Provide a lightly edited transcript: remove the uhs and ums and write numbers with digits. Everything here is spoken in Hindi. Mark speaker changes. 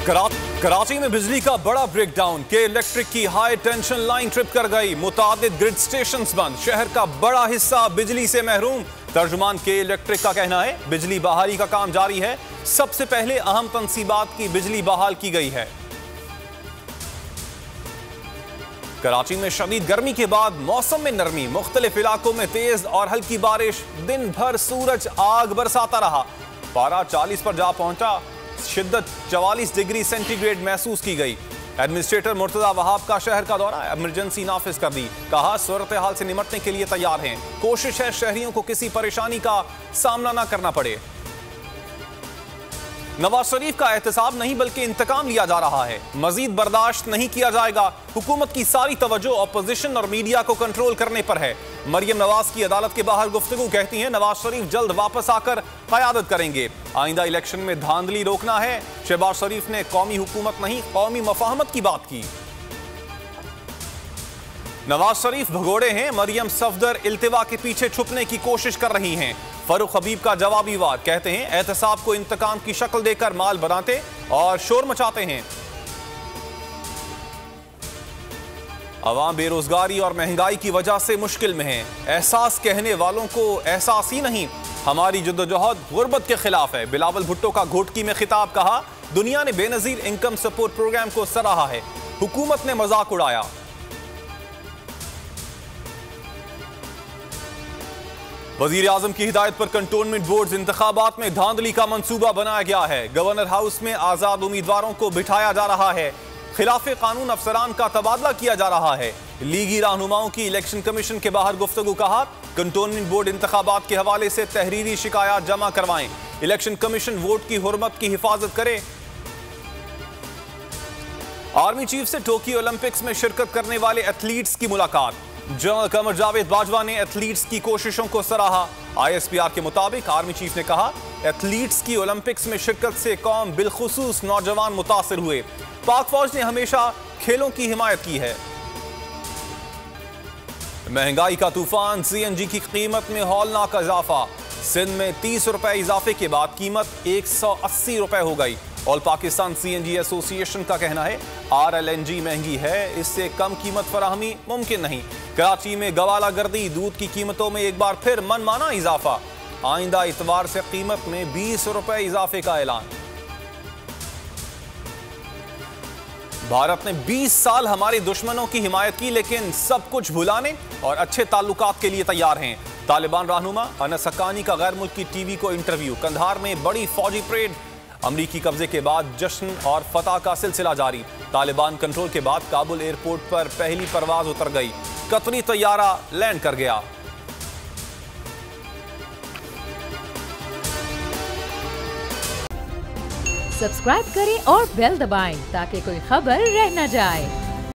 Speaker 1: कराची में बिजली का बड़ा ब्रेकडाउन के इलेक्ट्रिक की हाई टेंशन लाइन ट्रिप कर गई। मुतादिद ग्रिड स्टेशंस बंद, शहर का बड़ा हिस्सा बिजली से महरूम। तर्जुमान के इलेक्ट्रिक का कहना है बिजली बहाली का काम जारी है। सबसे पहले अहम तंसीबात की बिजली बहाल की गई है। कराची में शदीद गर्मी के बाद मौसम में नरमी, मुख्तलिफ इलाकों में तेज और हल्की बारिश। दिन भर सूरज आग बरसाता रहा। पारा 40 पर जा पहुंचा। शिद्दत 44 डिग्री सेंटीग्रेड महसूस की गई। एडमिनिस्ट्रेटर मुर्तजा वहाब का शहर का दौरा, इमरजेंसी नाफिज कर दी। कहा सूरत हाल से निमटने के लिए तैयार हैं। कोशिश है शहरियों को किसी परेशानी का सामना न करना पड़े। नवाज शरीफ का एहतसाब नहीं बल्कि इंतकाम लिया जा रहा है। मजीद बर्दाश्त नहीं किया जाएगा। हुकूमत की सारी तवज्जो अपोजिशन और मीडिया को कंट्रोल करने पर है। मरियम नवाज की अदालत के बाहर गुफ्तगू, कहती हैं नवाज शरीफ जल्द वापस आकर क़यादत करेंगे। आइंदा इलेक्शन में धांधली रोकना है। शहबाज शरीफ ने कौमी हुकूमत नहीं कौमी मफाहमत की बात की। नवाज शरीफ भगोड़े हैं। मरियम सफदर इल्तिवा के पीछे छुपने की कोशिश कर रही हैं। फरूख हबीब का जवाबी वार, कहते हैं एहतसाब को इंतकाम की शक्ल देकर माल बनाते और शोर मचाते हैं। अवाम बेरोजगारी और महंगाई की वजह से मुश्किल में है। एहसास कहने वालों को एहसास ही नहीं। हमारी जद्दोजहद गुर्बत के खिलाफ है। बिलावल भुट्टो का घोटकी में खिताब, कहा दुनिया ने बेनजीर इनकम सपोर्ट प्रोग्राम को सराहा है, हुकूमत ने मजाक उड़ाया। वजीर आजम की हिदायत पर कंटोनमेंट बोर्ड इंतखाबात में धांधली का मंसूबा बनाया गया है। गवर्नर हाउस में आजाद उम्मीदवारों को बिठाया जा रहा है। खिलाफे कानून अफसरान का तबादला किया जा रहा है। लीगी रहनुमाओं की इलेक्शन कमीशन के बाहर गुफ्तगू, कहा कंटोनमेंट बोर्ड इंतखाबात के हवाले से तहरीरी शिकायत जमा करवाएं। इलेक्शन कमीशन वोट की हुर्मत की हिफाजत करे। आर्मी चीफ से टोक्यो ओलंपिक्स में शिरकत करने वाले एथलीट्स की मुलाकात। जनरल कमर जावेद बाजवा ने एथलीट्स की कोशिशों को सराहा। ISPR के मुताबिक आर्मी चीफ ने कहा एथलीट्स की ओलंपिक्स में शिरकत से कौम बिलखुसूस नौजवान मुतासिर हुए। पाक फौज ने हमेशा खेलों की हिमायत की है। महंगाई का तूफान, CNG की कीमत में हौलनाक इजाफा। सिंध में 30 रुपए इजाफे के बाद कीमत 180 रुपए हो गई। ऑल पाकिस्तान CNG एसोसिएशन का कहना है RLNG महंगी है, इससे कम कीमत फराहमी मुमकिन नहीं। कराची में गवाला गर्दी, दूध की कीमतों में एक बार फिर मनमाना इजाफा। आइंदा इतवार से कीमत में 20 रुपए इजाफे का ऐलान। भारत ने 20 साल हमारे दुश्मनों की हिमायत की, लेकिन सब कुछ भुलाने और अच्छे ताल्लुकात के लिए तैयार हैं। तालिबान रहनुमा अनस हक्कानी का गैर मुल्की TV को इंटरव्यू। कंधार में बड़ी फौजी परेड। अमरीकी कब्जे के बाद जश्न और फतह का सिलसिला जारी। तालिबान कंट्रोल के बाद काबुल एयरपोर्ट पर पहली परवाज उतर गई। कतरी तैयारा लैंड कर गया।
Speaker 2: सब्सक्राइब करें और बेल दबाएं ताकि कोई खबर रह न जाए।